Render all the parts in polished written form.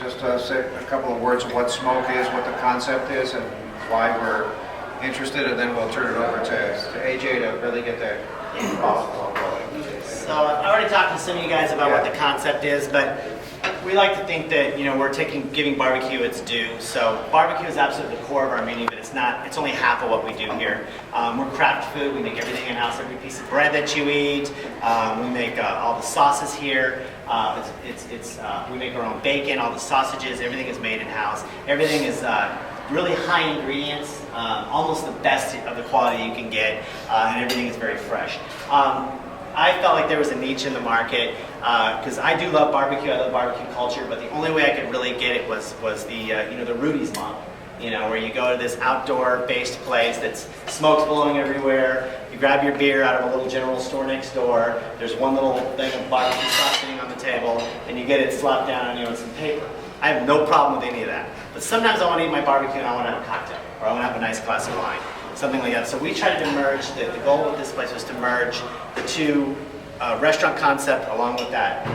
just say a couple of words of what smoke is, what the concept is, and why we're interested, and then we'll turn it over to AJ to really get the ball rolling. So I already talked to some of you guys about what the concept is, but we like to think that we're giving barbecue its due. So barbecue is absolutely the core of our menu, but it's only half of what we do here. We're craft food. We make everything in house. Every piece of bread that you eat. We make all the sauces here. We make our own bacon, all the sausages. Everything is made in house. Everything is really high ingredients, almost the best of the quality you can get, and everything is very fresh. I felt like there was a niche in the market because I do love barbecue. I love barbecue culture, but the only way I could really get it was the Rudy's model. Where you go to this outdoor-based place that's smoke's blowing everywhere. You grab your beer out of a little general store next door. There's one little thing of barbecue sauce sitting on the table, and you get it slapped down on you with some paper. I have no problem with any of that. But sometimes I want to eat my barbecue and I want to have a cocktail, or I want to have a nice glass of wine, something like that. So we tried to merge, the goal of this place was to merge the two restaurant concept along with that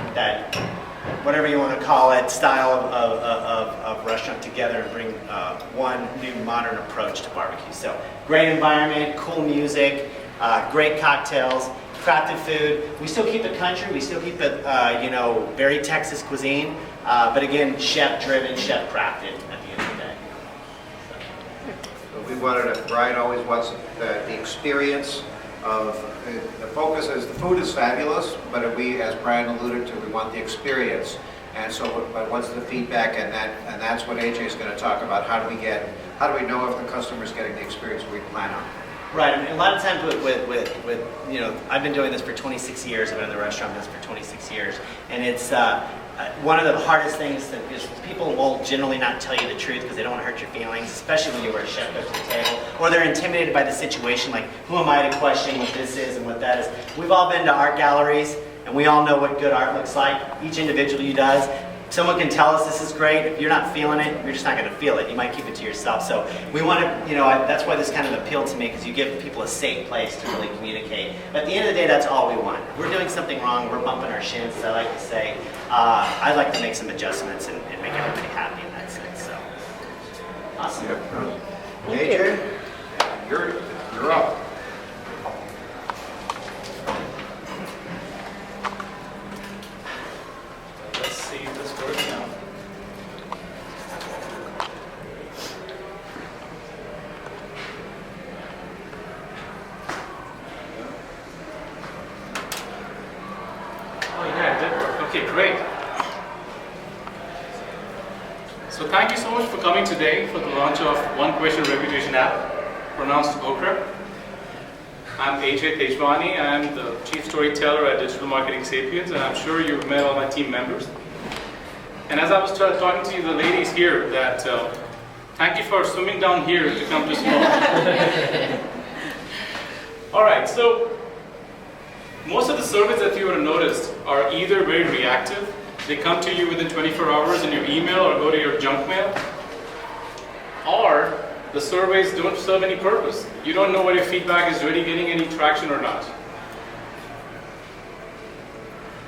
whatever you want to call it, style of restaurant together and bring one new modern approach to barbecue. So great environment, cool music, great cocktails, crafted food. We still keep it country, we still keep it very Texas cuisine, but again, chef-driven, chef-crafted at the end of the day. We wanted to, Brian always wants the experience of, the focus is the food is fabulous, but we, as Brian alluded to, we want the experience. And so, but what's the feedback, and that's what AJ is going to talk about. How do we know if the customer is getting the experience we plan on? Right, and a lot of times with I've been doing this for 26 years. I've been in the restaurant business for 26 years, and it's one of the hardest things that is people will generally not tell you the truth because they don't want to hurt your feelings, especially when you were a chef go to the table, or they're intimidated by the situation, like who am I to question what this is and what that is. We've all been to art galleries, and we all know what good art looks like. Each individual does. Someone can tell us this is great. If you're not feeling it, you're just not going to feel it. You might keep it to yourself. So we want to, that's why this kind of appealed to me, because you give people a safe place to really communicate. But at the end of the day, that's all we want. If we're doing something wrong, we're bumping our shins, as I like to say. I'd like to make some adjustments and make everybody happy in that sense. So, awesome. AJ, you're up. Let's see if this works now. Oh yeah, it did work. Okay, great. So thank you so much for coming today for the launch of One Question Reputation app, pronounced OQRA. I'm Ajay Tejwani. I'm the Chief Storyteller at Digital Marketing Sapiens, and I'm sure you've met all my team members. And as I was talking to the ladies here, that thank you for swimming down here to come to smoke. All right, so most of the surveys that you would have noticed are either very reactive. They come to you within 24 hours in your email or go to your junk mail, or the surveys don't serve any purpose. You don't know whether your feedback is really getting any traction or not.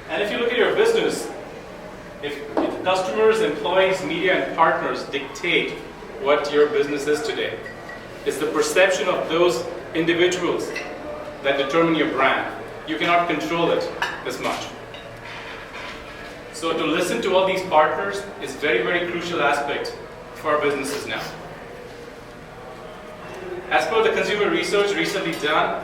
And if you look at your business, if customers, employees, media, and partners dictate what your business is today, it's the perception of those individuals that determine your brand. You cannot control it as much. So to listen to all these partners is very, very crucial aspect for our businesses now. As per the consumer research recently done,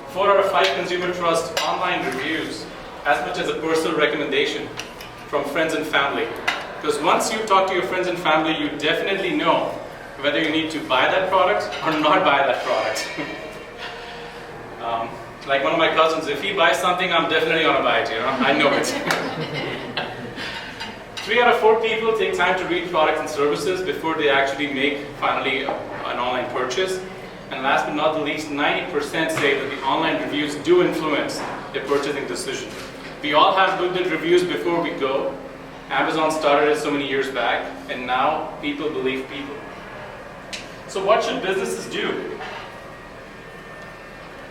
4 out of 5 consumer trust online reviews as much as a personal recommendation from friends and family. Because once you talk to your friends and family, you definitely know whether you need to buy that product or not buy that product. Like one of my cousins, if he buys something, I'm definitely going to buy it, I know it. 3 out of 4 people take time to read products and services before they actually make finally an online purchase. And last but not the least, 90% say that the online reviews do influence their purchasing decision. We all have looked at reviews before we go. Amazon started it so many years back, and now people believe people. So what should businesses do?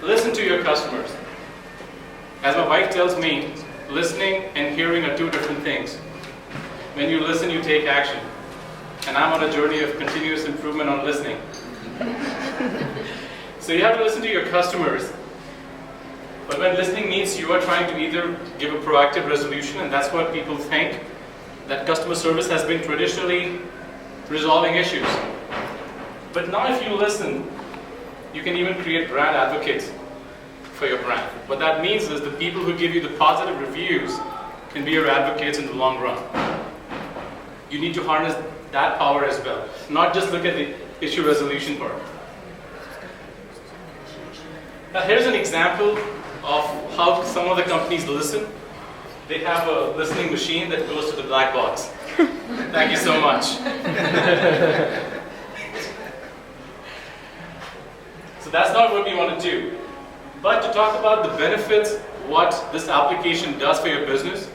Listen to your customers. As my wife tells me, listening and hearing are 2 different things. When you listen, you take action. And I'm on a journey of continuous improvement on listening. So you have to listen to your customers. But when listening means you are trying to either give a proactive resolution, and that's what people think, that customer service has been traditionally resolving issues. But now if you listen, you can even create brand advocates for your brand. What that means is the people who give you the positive reviews can be your advocates in the long run. You need to harness that power as well, not just look at the issue resolution part. Now here's an example of how some of the companies listen. They have a listening machine that goes to the black box. Thank you so much. So that's not what we want to do. But to talk about the benefits, what this application does for your business,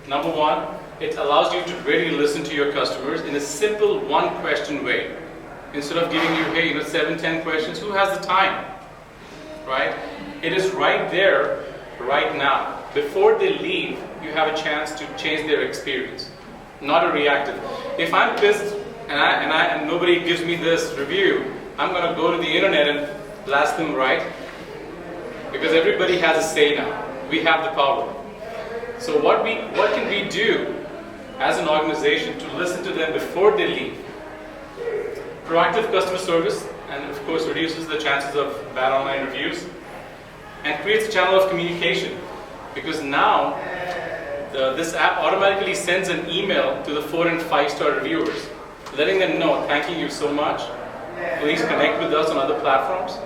number one, it allows you to really listen to your customers in a simple one-question way. Instead of giving you, hey, 7, 10 questions, who has the time? Right? It is right there, right now. Before they leave, you have a chance to change their experience, not a reactive. If I'm pissed and nobody gives me this review, I'm going to go to the internet and blast them, right? Because everybody has a say now. We have the power. So what can we do as an organization to listen to them before they leave? Proactive customer service, and of course reduces the chances of bad online reviews, and creates a channel of communication. Because now, this app automatically sends an email to the 4- and 5-star reviewers, letting them know, thanking you so much. Please connect with us on other platforms.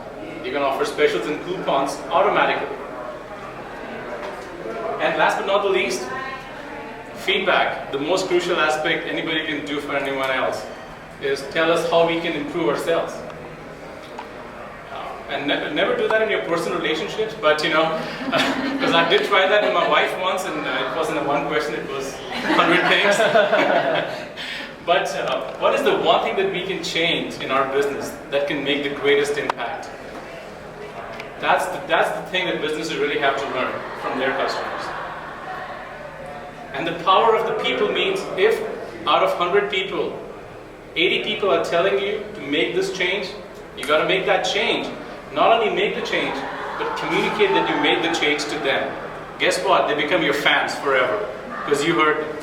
You can offer specials and coupons automatically. And last but not the least, feedback. The most crucial aspect anybody can do for anyone else is tell us how we can improve ourselves. And never do that in your personal relationships, but because I did try that with my wife once, and it wasn't a one question, it was 100 things. But what is the one thing that we can change in our business that can make the greatest impact? That's the thing that businesses really have to learn from their customers. And the power of the people means if out of 100 people, 80 people are telling you to make this change, you got to make that change. Not only make the change, but communicate that you made the change to them. Guess what? They become your fans forever because you heard them.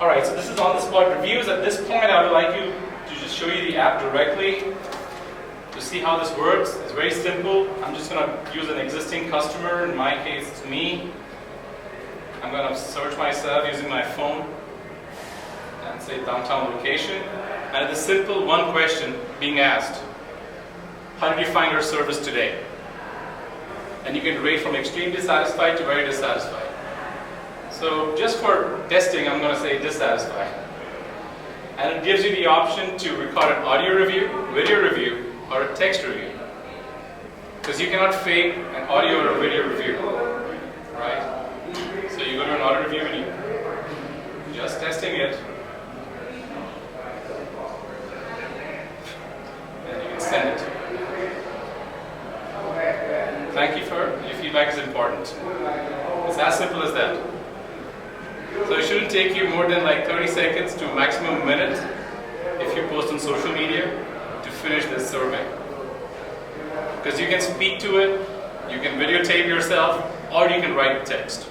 Alright, so this is on-the-spot reviews. At this point, I would like you to just show you the app directly to see how this works. It's very simple. I'm just going to use an existing customer. In my case, it's me. I'm going to search myself using my phone and say downtown location. And it's a simple one question being asked. How did you find our service today? And you can rate from extremely dissatisfied to very dissatisfied. So just for testing, I'm going to say dissatisfied. And it gives you the option to record an audio review, video review, or a text review. Because you cannot fake an audio or a video review, right? So you go to an audio review and you just testing it. And you can send it. Thank you for your feedback is important. It's as simple as that. So it shouldn't take you more than like 30 seconds to a maximum minute if you post on social media to finish this survey. Because you can speak to it, you can videotape yourself, or you can write text.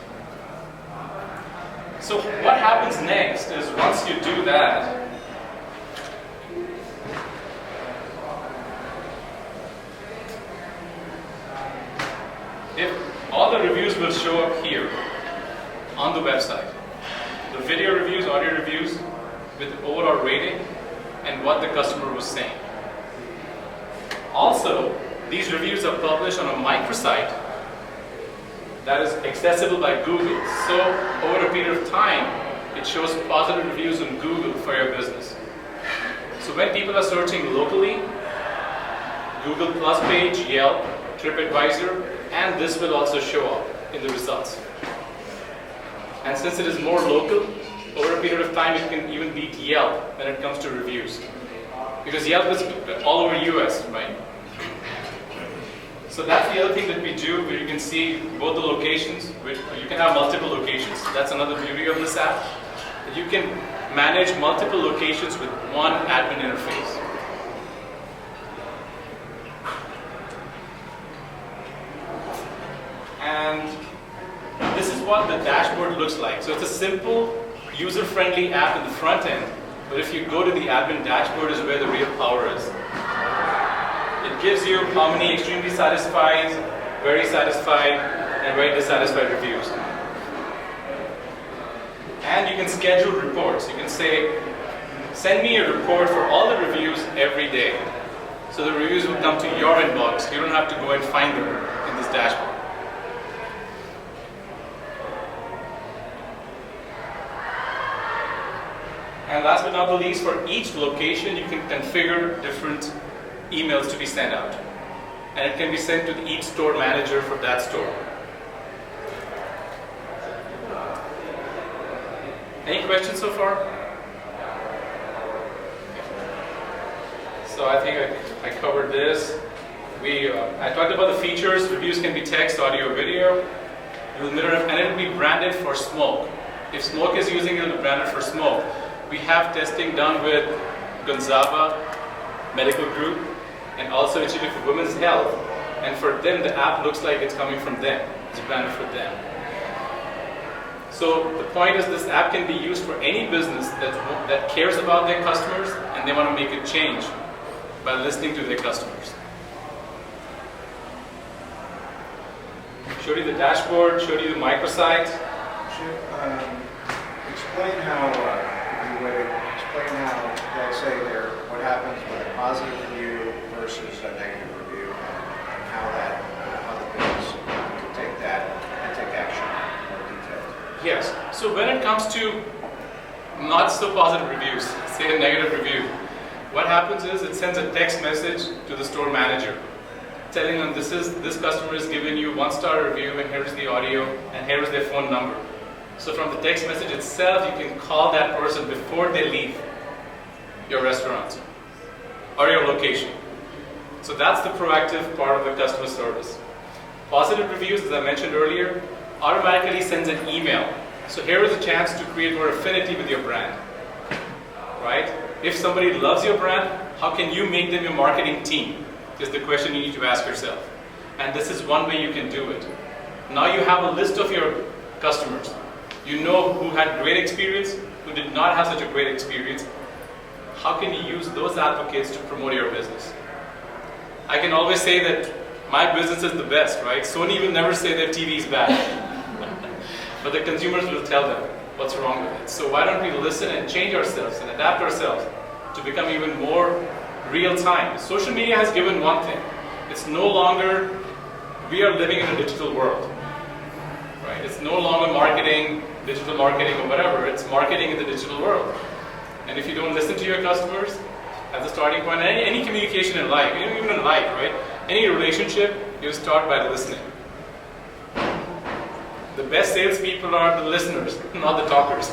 So what happens next is once you do that, if all the reviews will show up here on the website. The video reviews, audio reviews, with the overall rating and what the customer was saying. Also, these reviews are published on a microsite that is accessible by Google. So, over a period of time, it shows positive reviews on Google for your business. So when people are searching locally, Google Plus page, Yelp, TripAdvisor, and this will also show up in the results. And since it is more local, over a period of time it can even beat Yelp when it comes to reviews. Because Yelp is all over US, right? So that's the other thing that we do, where you can see both the locations. You can have multiple locations. That's another beauty of this app. You can manage multiple locations with one admin interface. And this is what the dashboard looks like. So it's a simple, user-friendly app in the front end, but if you go to the admin dashboard is where the real power is. It gives you how many extremely satisfied, very satisfied, and very dissatisfied reviews. And you can schedule reports. You can say, send me a report for all the reviews every day. So the reviews will come to your inbox. You don't have to go and find them in this dashboard. And last but not the least, for each location, you can configure different emails to be sent out. And it can be sent to each store manager for that store. Any questions so far? So I think I covered this. I talked about the features. Reviews can be text, audio, video. And it will be branded for Smoke. If Smoke is using it, it will be branded for Smoke. We have testing done with Gonzaga Medical Group and also Institute for Women's Health. And for them, the app looks like it's coming from them. It's branded for them. So the point is this app can be used for any business that cares about their customers and they want to make a change by listening to their customers. Showed you the dashboard, showed you the microsite. Explain how, let's say, what happens with a positive review versus a negative review, and how the business can take that and take action in more detail. Yes. So when it comes to not so positive reviews, say a negative review, what happens is it sends a text message to the store manager telling them this customer is giving you 1-star review and here's the audio and here is their phone number. So from the text message itself, you can call that person before they leave your restaurant or your location. So that's the proactive part of the customer service. Positive reviews, as I mentioned earlier, automatically sends an email. So here is a chance to create more affinity with your brand, right? If somebody loves your brand, how can you make them your marketing team? Is the question you need to ask yourself. And this is one way you can do it. Now you have a list of your customers. You know who had great experience, who did not have such a great experience. How can you use those advocates to promote your business? I can always say that my business is the best, right? Sony will never say their TV is bad. But the consumers will tell them what's wrong with it. So why don't we listen and change ourselves and adapt ourselves to become even more real time? Social media has given one thing. It's no longer, we are living in a digital world. Right? It's no longer marketing, digital marketing or whatever. It's marketing in the digital world. And if you don't listen to your customers as a starting point, any communication in life, even in life, right? Any relationship, you start by listening. The best salespeople are the listeners, not the talkers.